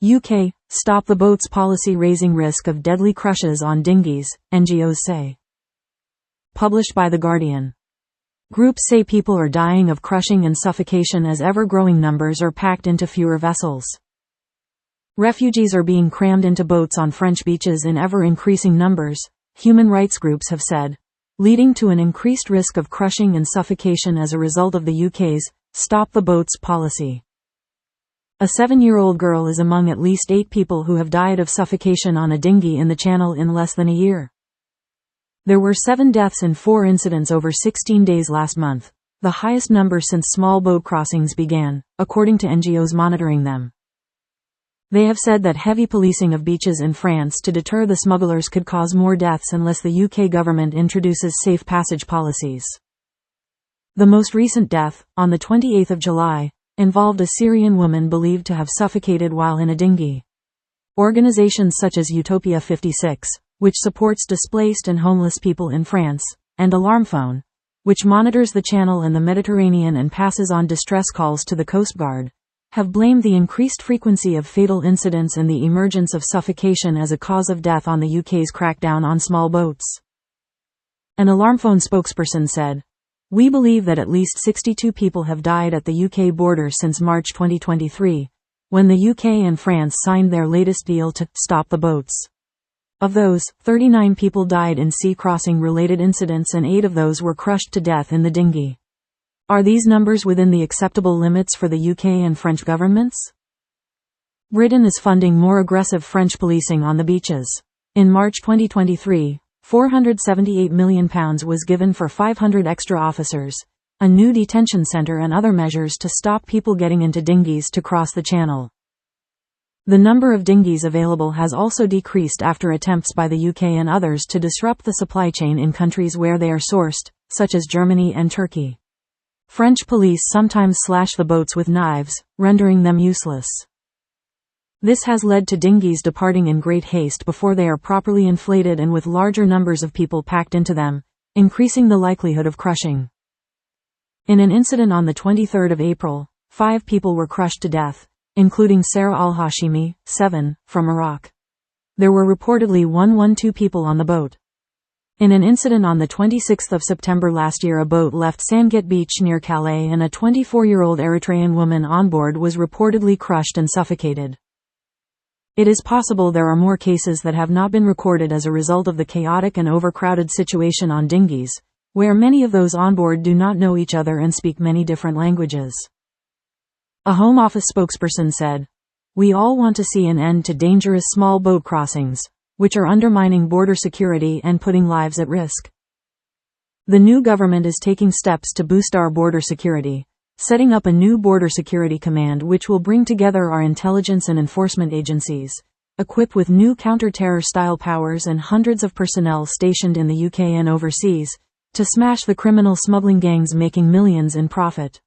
UK, Stop the Boats policy raising risk of deadly crushes on dinghies, NGOs say. Published by The Guardian. Groups say people are dying of crushing and suffocation as ever-growing numbers are packed into fewer vessels. Refugees are being crammed into boats on French beaches in ever-increasing numbers, human rights groups have said, leading to an increased risk of crushing and suffocation as a result of the UK's Stop the Boats policy. A 7-year-old girl is among at least 8 people who have died of suffocation on a dinghy in the Channel in less than a year. There were 7 deaths in 4 incidents over 16 days last month, the highest number since small boat crossings began, according to NGOs monitoring them. They have said that heavy policing of beaches in France to deter the smugglers could cause more deaths unless the UK government introduces safe passage policies. The most recent death, on the 28th of July, involved a Syrian woman believed to have suffocated while in a dinghy. Organizations such as Utopia 56, which supports displaced and homeless people in France, and Alarm Phone, which monitors the Channel and the Mediterranean and passes on distress calls to the Coast Guard, have blamed the increased frequency of fatal incidents and the emergence of suffocation as a cause of death on the UK's crackdown on small boats. An Alarm Phone spokesperson said, "We believe that at least 62 people have died at the UK border since March 2023, when the UK and France signed their latest deal to stop the boats. Of those, 39 people died in sea crossing related incidents and 8 of those were crushed to death in the dinghy. Are these numbers within the acceptable limits for the UK and French governments?" Britain is funding more aggressive French policing on the beaches. In March 2023, £478 million was given for 500 extra officers, a new detention centre and other measures to stop people getting into dinghies to cross the Channel. The number of dinghies available has also decreased after attempts by the UK and others to disrupt the supply chain in countries where they are sourced, such as Germany and Turkey. French police sometimes slash the boats with knives, rendering them useless. This has led to dinghies departing in great haste before they are properly inflated and with larger numbers of people packed into them, increasing the likelihood of crushing. In an incident on the 23rd of April, 5 people were crushed to death, including Sarah al-Hashimi, 7, from Iraq. There were reportedly 112 people on the boat. In an incident on the 26th of September last year, a boat left Sangatte Beach near Calais and a 24-year-old Eritrean woman on board was reportedly crushed and suffocated. It is possible there are more cases that have not been recorded as a result of the chaotic and overcrowded situation on dinghies, where many of those on board do not know each other and speak many different languages. A Home Office spokesperson said, "We all want to see an end to dangerous small boat crossings, which are undermining border security and putting lives at risk. The new government is taking steps to boost our border security, setting up a new border security command which will bring together our intelligence and enforcement agencies, equipped with new counter-terror style powers and hundreds of personnel stationed in the UK and overseas, to smash the criminal smuggling gangs making millions in profit."